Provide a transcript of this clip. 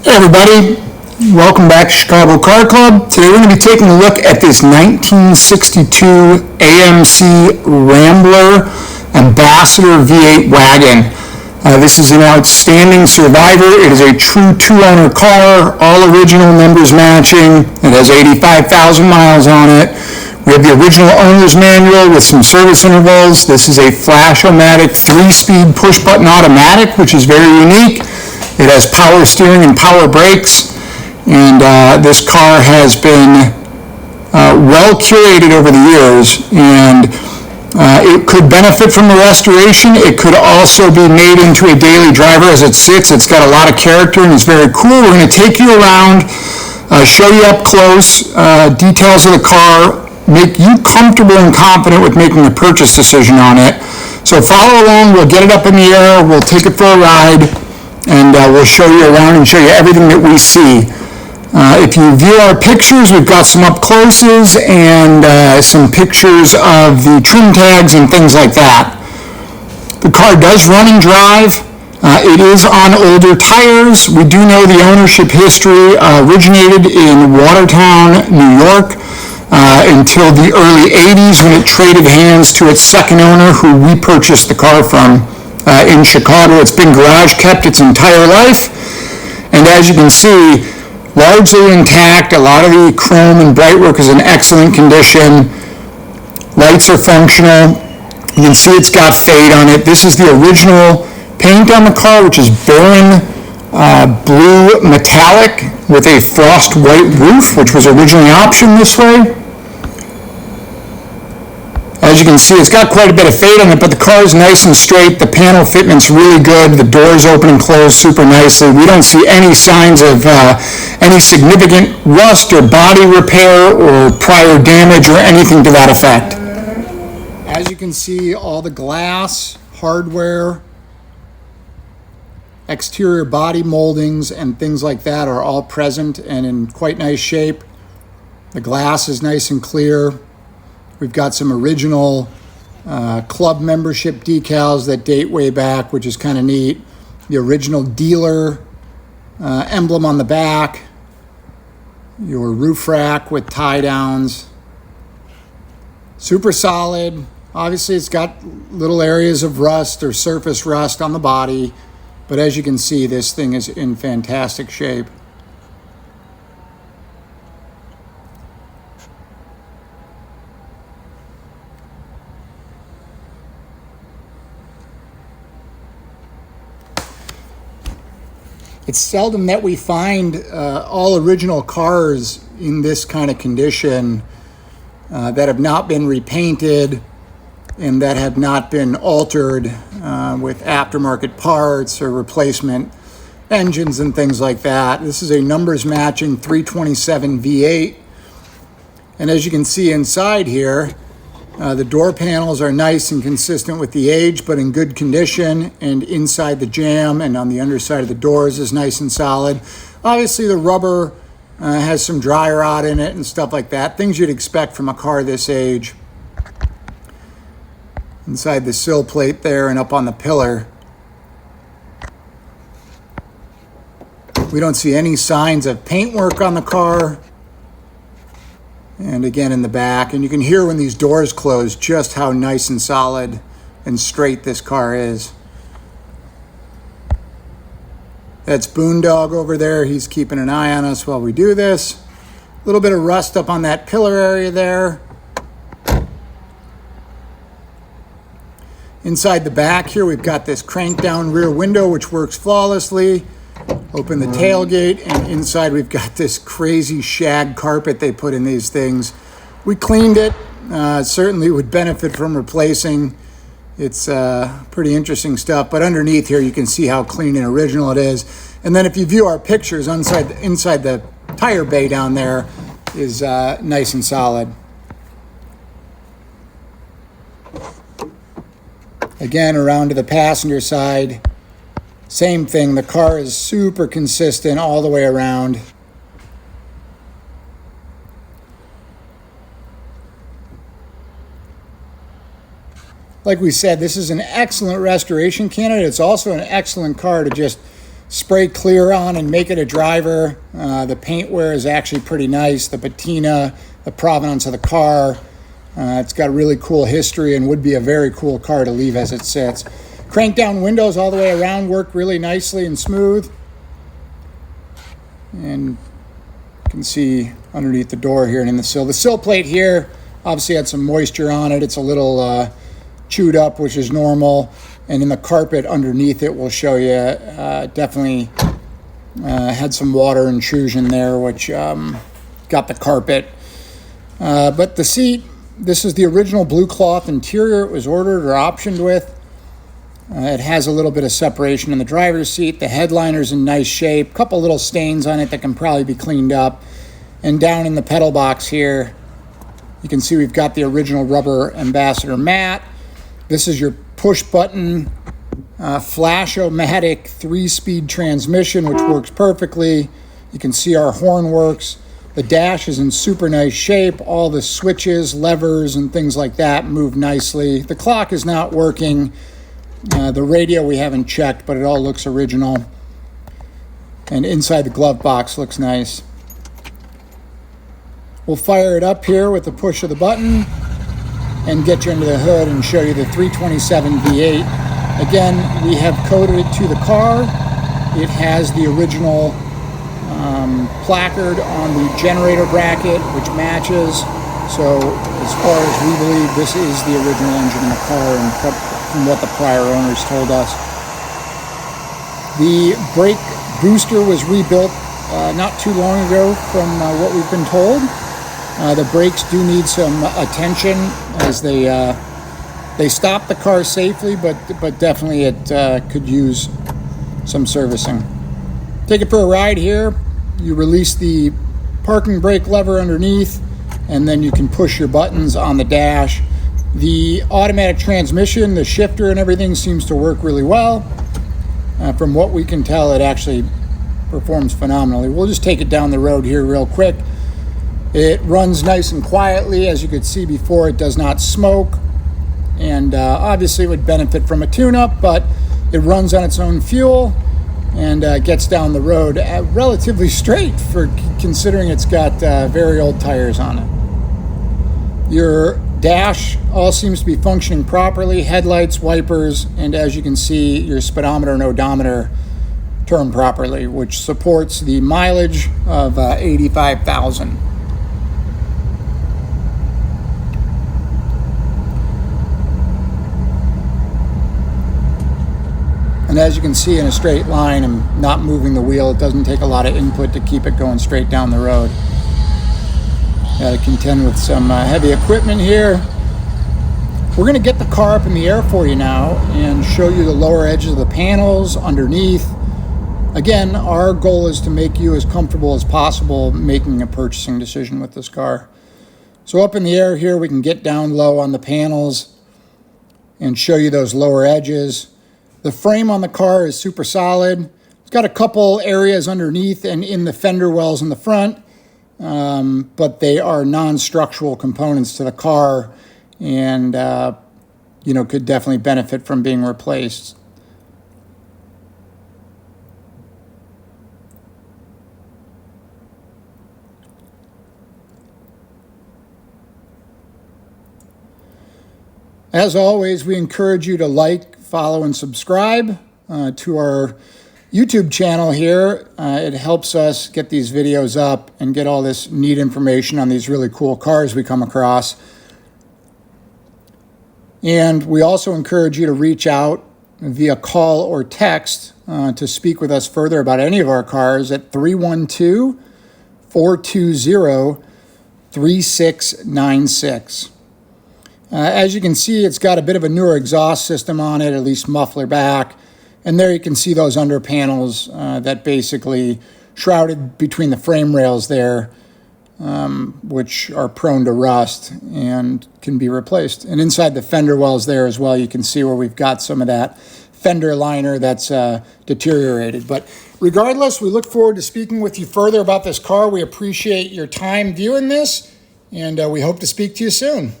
Hey everybody, welcome back to Chicago Car Club. Today we're going to be taking a look at this 1962 AMC Rambler Ambassador V8 wagon. This is an outstanding survivor. It is a true two-owner car, all original, numbers matching. It has 85,000 miles on it. We have the original owner's manual with some service intervals. This is a Flash-O-Matic 3-speed push-button automatic, which is very unique. It has power steering and power brakes, and this car has been well curated over the years, and it could benefit from the restoration. It could also be made into a daily driver as it sits. It's got a lot of character and it's very cool. We're going to take you around, show you up close, details of the car, make you comfortable and confident with making a purchase decision on it. So follow along, we'll get it up in the air, we'll take it for a ride, and we'll show you around and show you everything that we see. If you view our pictures, we've got some up closes and some pictures of the trim tags and things like that. The car does run and drive. It is on older tires. We do know the ownership history originated in Watertown, New York, until the early 80s when it traded hands to its second owner, who we purchased the car from in Chicago. It's been garage kept its entire life, and as you can see, largely intact. A lot of the chrome and brightwork is in excellent condition. Lights are functional. You can see it's got fade on it. This is the original paint on the car, which is Baron blue metallic with a frost white roof, which was originally optioned this way. As you can see, it's got quite a bit of fade on it, but the car is nice and straight. The panel fitment's really good. The doors open and close super nicely. We don't see any signs of any significant rust or body repair or prior damage or anything to that effect. As you can see, all the glass, hardware, exterior body moldings, and things like that are all present and in quite nice shape. The glass is nice and clear. We've got some original club membership decals that date way back, which is kind of neat. The original dealer emblem on the back. Your roof rack with tie downs. Super solid. Obviously, it's got little areas of rust or surface rust on the body, but as you can see, this thing is in fantastic shape. It's seldom that we find all original cars in this kind of condition that have not been repainted and that have not been altered with aftermarket parts or replacement engines and things like that. This is a numbers matching 327 V8. And as you can see inside here, the door panels are nice and consistent with the age, but in good condition, and inside the jamb and on the underside of the doors is nice and solid. Obviously, the rubber has some dry rot in it and stuff like that, things you'd expect from a car this age. Inside the sill plate there and up on the pillar, we don't see any signs of paintwork on the car. And again in the back, and you can hear when these doors close just how nice and solid and straight this car is. That's Boondog over there. He's keeping an eye on us while we do this. A little bit of rust up on that pillar area there. Inside the back here, we've got this crank down rear window, which works flawlessly. Open the tailgate, and inside we've got this crazy shag carpet they put in these things. We cleaned it. Certainly would benefit from replacing. It's pretty interesting stuff, but underneath here you can see how clean and original it is. And then if you view our pictures, inside the tire bay down there is nice and solid. Again, around to the passenger side. Same thing, the car is super consistent all the way around. Like we said, this is an excellent restoration candidate. It's also an excellent car to just spray clear on and make it a driver. The paint wear is actually pretty nice. The patina, the provenance of the car. It's got a really cool history and would be a very cool car to leave as it sits. Crank down windows all the way around work really nicely and smooth. And you can see underneath the door here and in the sill. The sill plate here obviously had some moisture on it. It's a little chewed up, which is normal. And in the carpet underneath it will show you definitely had some water intrusion there, which got the carpet. But the seat, this is the original blue cloth interior it was ordered or optioned with. It has a little bit of separation in the driver's seat. The headliner's in nice shape. A couple little stains on it that can probably be cleaned up. And down in the pedal box here, you can see we've got the original rubber ambassador mat. This is your push button Flash-O-Matic 3-speed transmission, which works perfectly. You can see our horn works. The dash is in super nice shape. All the switches, levers, and things like that move nicely. The clock is not working. The radio we haven't checked, but it all looks original. And inside the glove box looks nice. We'll fire it up here with the push of the button and get you under the hood and show you the 327 V8. Again, we have coded it to the car. It has the original placard on the generator bracket, which matches. So as far as we believe, this is the original engine in the car and from what the prior owners told us. The brake booster was rebuilt not too long ago from what we've been told. The brakes do need some attention as they stop the car safely, but definitely it could use some servicing. Take it for a ride here. You release the parking brake lever underneath, and then you can push your buttons on the dash. The automatic transmission, the shifter and everything seems to work really well. From what we can tell, it actually performs phenomenally. We'll just take it down the road here real quick. It runs nice and quietly. As you could see before, it does not smoke. And obviously it would benefit from a tune-up, but it runs on its own fuel and gets down the road relatively straight for considering it's got very old tires on it. Your dash all seems to be functioning properly. Headlights, wipers, and as you can see, your speedometer and odometer turn properly, which supports the mileage of 85,000. And as you can see, in a straight line and not moving the wheel, it doesn't take a lot of input to keep it going straight down the road. Got to contend with some heavy equipment here. We're going to get the car up in the air for you now and show you the lower edges of the panels underneath. Again, our goal is to make you as comfortable as possible making a purchasing decision with this car. So up in the air here, we can get down low on the panels and show you those lower edges. The frame on the car is super solid. It's got a couple areas underneath and in the fender wells in the front, but they are non-structural components to the car and could definitely benefit from being replaced. As always, we encourage you to like, follow, and subscribe to our YouTube channel here. It helps us get these videos up and get all this neat information on these really cool cars we come across. And we also encourage you to reach out via call or text to speak with us further about any of our cars at 312-420-3696. As you can see, it's got a bit of a newer exhaust system on it, at least muffler back. And there you can see those under panels that basically shrouded between the frame rails there, which are prone to rust and can be replaced. And inside the fender wells there as well, you can see where we've got some of that fender liner that's deteriorated. But regardless, we look forward to speaking with you further about this car. We appreciate your time viewing this, and we hope to speak to you soon.